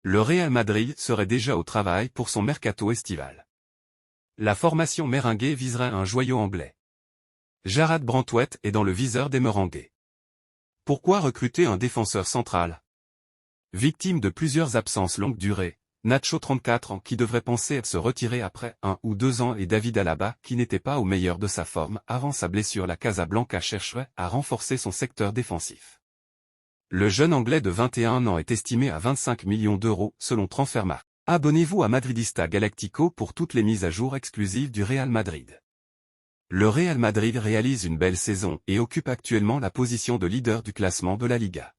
le Real Madrid serait déjà au travail pour son mercato estival. La formation merengue viserait un joyau anglais. Jarrad Branthwaite est dans le viseur des merengues. Pourquoi recruter un défenseur central? Victime de plusieurs absences longue durée, Nacho 34 ans qui devrait penser à se retirer après 1 ou 2 ans et David Alaba qui n'était pas au meilleur de sa forme avant sa blessure. La Casablanca chercherait à renforcer son secteur défensif. Le jeune Anglais de 21 ans est estimé à 25 millions d'euros selon Transfermarkt. Abonnez-vous à Madridista Galactico pour toutes les mises à jour exclusives du Real Madrid. Le Real Madrid réalise une belle saison et occupe actuellement la position de leader du classement de la Liga.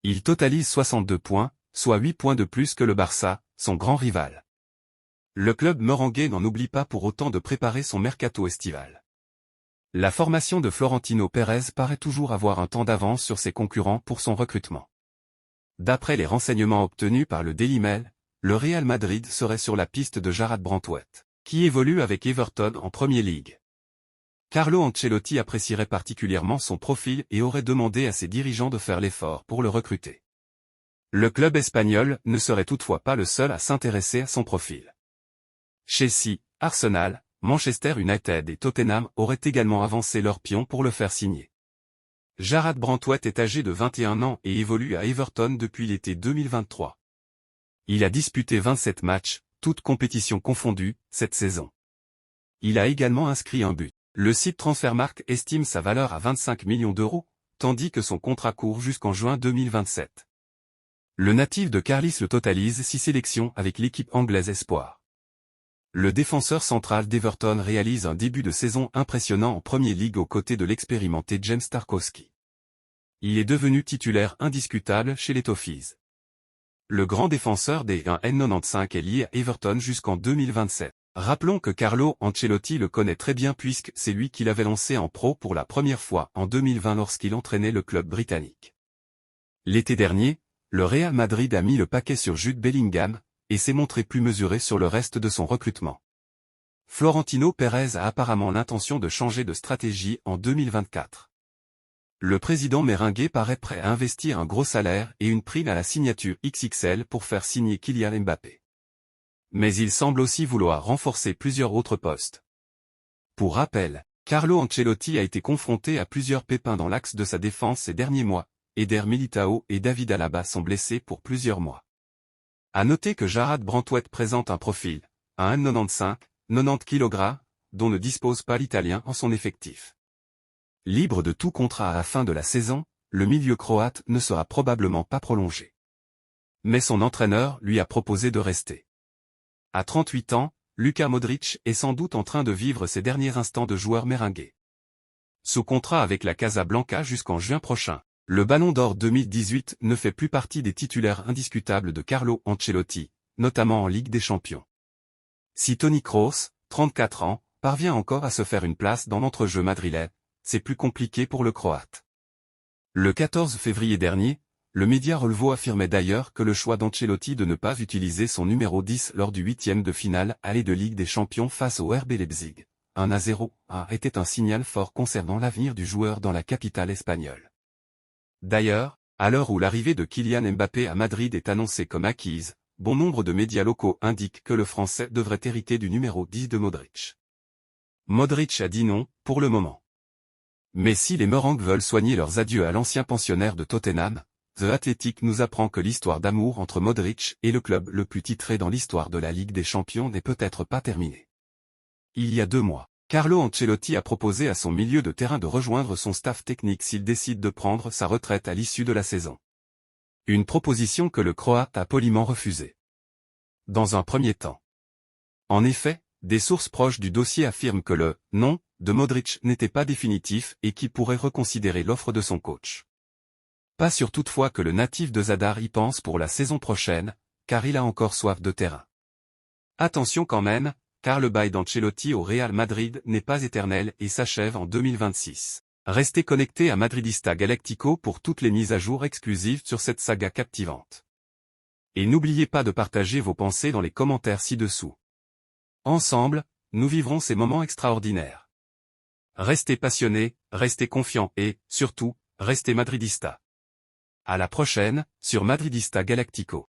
Il totalise 62 points, soit 8 points de plus que le Barça, son grand rival. Le club merengue n'en oublie pas pour autant de préparer son mercato estival. La formation de Florentino Pérez paraît toujours avoir un temps d'avance sur ses concurrents pour son recrutement. D'après les renseignements obtenus par le Daily Mail, le Real Madrid serait sur la piste de Jarrad Branthwaite, qui évolue avec Everton en Premier League. Carlo Ancelotti apprécierait particulièrement son profil et aurait demandé à ses dirigeants de faire l'effort pour le recruter. Le club espagnol ne serait toutefois pas le seul à s'intéresser à son profil. Chelsea, Arsenal, Manchester United et Tottenham auraient également avancé leurs pions pour le faire signer. Jarrad Branthwaite est âgé de 21 ans et évolue à Everton depuis l'été 2023. Il a disputé 27 matchs, toutes compétitions confondues, cette saison. Il a également inscrit un but. Le site Transfermarkt estime sa valeur à 25 millions d'euros, tandis que son contrat court jusqu'en juin 2027. Le natif de Carlisle le totalise 6 sélections avec l'équipe anglaise espoir. Le défenseur central d'Everton réalise un début de saison impressionnant en Premier League aux côtés de l'expérimenté James Tarkowski. Il est devenu titulaire indiscutable chez les Toffees. Le grand défenseur des 1n95 est lié à Everton jusqu'en 2027. Rappelons que Carlo Ancelotti le connaît très bien puisque c'est lui qui l'avait lancé en pro pour la première fois en 2020 lorsqu'il entraînait le club britannique. L'été dernier, le Real Madrid a mis le paquet sur Jude Bellingham, et s'est montré plus mesuré sur le reste de son recrutement. Florentino Pérez a apparemment l'intention de changer de stratégie en 2024. Le président merengue paraît prêt à investir un gros salaire et une prime à la signature XXL pour faire signer Kylian Mbappé. Mais il semble aussi vouloir renforcer plusieurs autres postes. Pour rappel, Carlo Ancelotti a été confronté à plusieurs pépins dans l'axe de sa défense ces derniers mois. Eder Militao et David Alaba sont blessés pour plusieurs mois. À noter que Jarrad Branthwaite présente un profil, à 1,95, 90 kg, dont ne dispose pas l'Italien en son effectif. Libre de tout contrat à la fin de la saison, le milieu croate ne sera probablement pas prolongé. Mais son entraîneur lui a proposé de rester. À 38 ans, Luka Modric est sans doute en train de vivre ses derniers instants de joueur merengue. Sous contrat avec la Casablanca jusqu'en juin prochain, le Ballon d'Or 2018 ne fait plus partie des titulaires indiscutables de Carlo Ancelotti, notamment en Ligue des Champions. Si Toni Kroos, 34 ans, parvient encore à se faire une place dans l'entrejeu madrilène, c'est plus compliqué pour le Croate. Le 14 février dernier, le média Relevo affirmait d'ailleurs que le choix d'Ancelotti de ne pas utiliser son numéro 10 lors du 8e de finale aller de Ligue des Champions face au RB Leipzig, 1-0, était un signal fort concernant l'avenir du joueur dans la capitale espagnole. D'ailleurs, à l'heure où l'arrivée de Kylian Mbappé à Madrid est annoncée comme acquise, bon nombre de médias locaux indiquent que le Français devrait hériter du numéro 10 de Modric. Modric a dit non, pour le moment. Mais si les merengues veulent soigner leurs adieux à l'ancien pensionnaire de Tottenham, The Athletic nous apprend que l'histoire d'amour entre Modric et le club le plus titré dans l'histoire de la Ligue des Champions n'est peut-être pas terminée. Il y a 2 mois, Carlo Ancelotti a proposé à son milieu de terrain de rejoindre son staff technique s'il décide de prendre sa retraite à l'issue de la saison. Une proposition que le Croate a poliment refusée. Dans un premier temps. En effet, des sources proches du dossier affirment que le « non » de Modric n'était pas définitif et qu'il pourrait reconsidérer l'offre de son coach. Pas sûr toutefois que le natif de Zadar y pense pour la saison prochaine, car il a encore soif de terrain. Attention quand même, car le bail d'Ancelotti au Real Madrid n'est pas éternel et s'achève en 2026. Restez connectés à Madridista Galactico pour toutes les mises à jour exclusives sur cette saga captivante. Et n'oubliez pas de partager vos pensées dans les commentaires ci-dessous. Ensemble, nous vivrons ces moments extraordinaires. Restez passionnés, restez confiants et, surtout, restez madridistas. À la prochaine, sur Madridista Galactico.